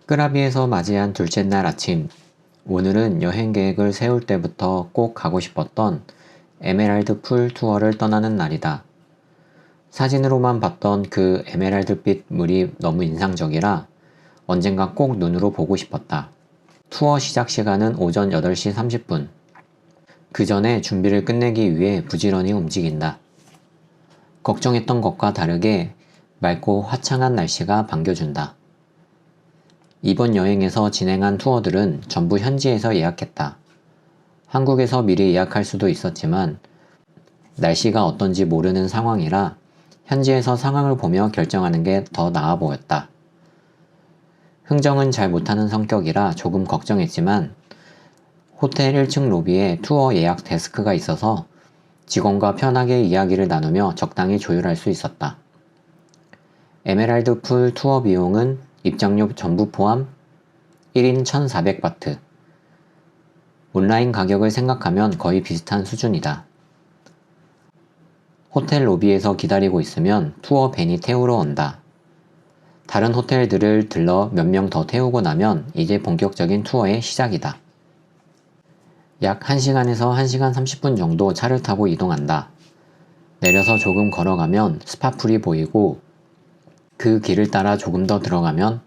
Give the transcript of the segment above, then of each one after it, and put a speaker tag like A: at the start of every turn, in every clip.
A: 끄라비에서 맞이한 둘째 날 아침, 오늘은 여행 계획을 세울 때부터 꼭 가고 싶었던 에메랄드 풀 투어를 떠나는 날이다. 사진으로만 봤던 그 에메랄드빛 물이 너무 인상적이라 언젠가 꼭 눈으로 보고 싶었다. 투어 시작 시간은 오전 8시 30분. 그 전에 준비를 끝내기 위해 부지런히 움직인다. 걱정했던 것과 다르게 맑고 화창한 날씨가 반겨준다. 이번 여행에서 진행한 투어들은 전부 현지에서 예약했다. 한국에서 미리 예약할 수도 있었지만 날씨가 어떤지 모르는 상황이라 현지에서 상황을 보며 결정하는 게 더 나아 보였다. 흥정은 잘 못하는 성격이라 조금 걱정했지만 호텔 1층 로비에 투어 예약 데스크가 있어서 직원과 편하게 이야기를 나누며 적당히 조율할 수 있었다. 에메랄드 풀 투어 비용은 입장료 전부 포함 1인 1,400바트. 온라인 가격을 생각하면 거의 비슷한 수준이다. 호텔 로비에서 기다리고 있으면 투어 밴이 태우러 온다. 다른 호텔들을 들러 몇 명 더 태우고 나면 이제 본격적인 투어의 시작이다. 약 1시간에서 1시간 30분 정도 차를 타고 이동한다. 내려서 조금 걸어가면 스파풀이 보이고 그 길을 따라 조금 더 들어가면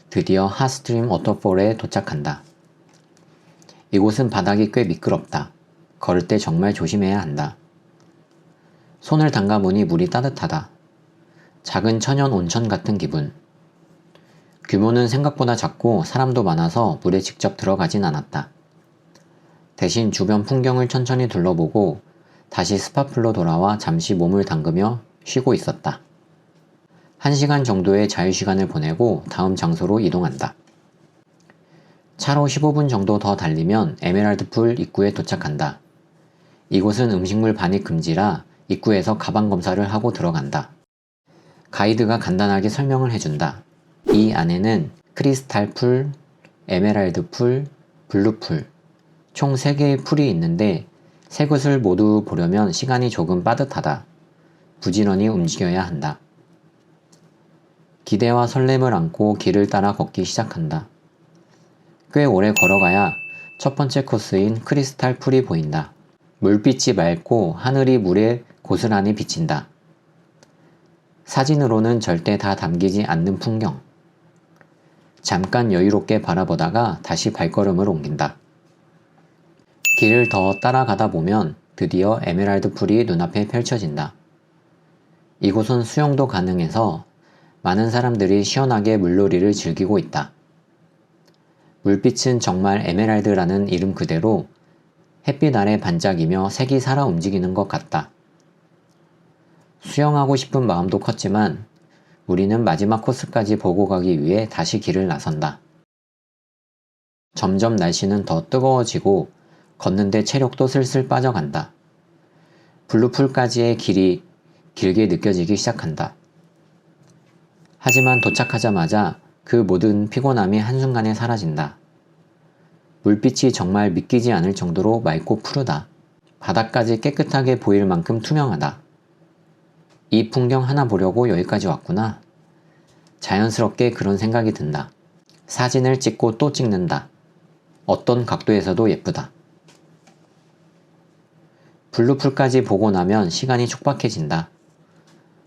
A: 드디어 핫스트림 워터폴에 도착한다. 이곳은 바닥이 꽤 미끄럽다. 걸을 때 정말 조심해야 한다. 손을 담가보니 물이 따뜻하다. 작은 천연 온천 같은 기분. 규모는 생각보다 작고 사람도 많아서 물에 직접 들어가진 않았다. 대신 주변 풍경을 천천히 둘러보고 다시 스파풀로 돌아와 잠시 몸을 담그며 쉬고 있었다. 1시간 정도의 자유시간을 보내고 다음 장소로 이동한다. 차로 15분 정도 더 달리면 에메랄드 풀 입구에 도착한다. 이곳은 음식물 반입 금지라 입구에서 가방 검사를 하고 들어간다. 가이드가 간단하게 설명을 해준다. 이 안에는 크리스탈 풀, 에메랄드 풀, 블루 풀, 총 3개의 풀이 있는데 세 곳을 모두 보려면 시간이 조금 빠듯하다. 부지런히 움직여야 한다. 기대와 설렘을 안고 길을 따라 걷기 시작한다. 꽤 오래 걸어가야 첫 번째 코스인 크리스탈 풀이 보인다. 물빛이 맑고 하늘이 물에 고스란히 비친다. 사진으로는 절대 다 담기지 않는 풍경. 잠깐 여유롭게 바라보다가 다시 발걸음을 옮긴다. 길을 더 따라가다 보면 드디어 에메랄드 풀이 눈앞에 펼쳐진다. 이곳은 수영도 가능해서 많은 사람들이 시원하게 물놀이를 즐기고 있다. 물빛은 정말 에메랄드라는 이름 그대로 햇빛 아래 반짝이며 색이 살아 움직이는 것 같다. 수영하고 싶은 마음도 컸지만 우리는 마지막 코스까지 보고 가기 위해 다시 길을 나선다. 점점 날씨는 더 뜨거워지고 걷는데 체력도 슬슬 빠져간다. 블루풀까지의 길이 길게 느껴지기 시작한다. 하지만 도착하자마자 그 모든 피곤함이 한순간에 사라진다. 물빛이 정말 믿기지 않을 정도로 맑고 푸르다. 바닥까지 깨끗하게 보일 만큼 투명하다. 이 풍경 하나 보려고 여기까지 왔구나. 자연스럽게 그런 생각이 든다. 사진을 찍고 또 찍는다. 어떤 각도에서도 예쁘다. 블루풀까지 보고 나면 시간이 촉박해진다.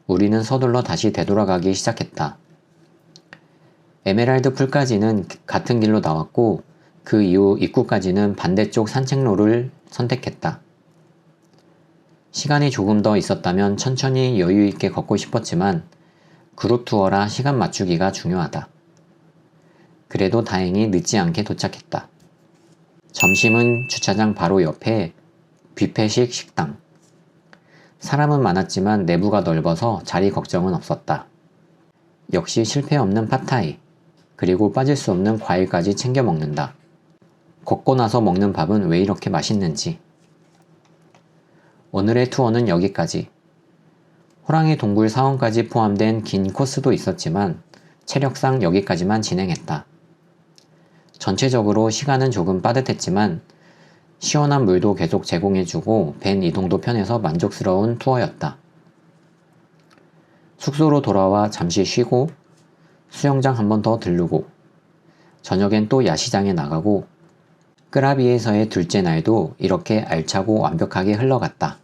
A: 우리는 서둘러 다시 되돌아가기 시작했다. 에메랄드 풀까지는 같은 길로 나왔고 그 이후 입구까지는 반대쪽 산책로를 선택했다. 시간이 조금 더 있었다면 천천히 여유 있게 걷고 싶었지만 그룹 투어라 시간 맞추기가 중요하다. 그래도 다행히 늦지 않게 도착했다. 점심은 주차장 바로 옆에 뷔페식 식당. 사람은 많았지만 내부가 넓어서 자리 걱정은 없었다. 역시 실패 없는 팟타이, 그리고 빠질 수 없는 과일까지 챙겨 먹는다. 걷고 나서 먹는 밥은 왜 이렇게 맛있는지. 오늘의 투어는 여기까지. 호랑이 동굴 사원까지 포함된 긴 코스도 있었지만 체력상 여기까지만 진행했다. 전체적으로 시간은 조금 빠듯했지만 시원한 물도 계속 제공해주고 밴 이동도 편해서 만족스러운 투어였다. 숙소로 돌아와 잠시 쉬고 수영장 한 번 더 들르고 저녁엔 또 야시장에 나가고 끄라비에서의 둘째 날도 이렇게 알차고 완벽하게 흘러갔다.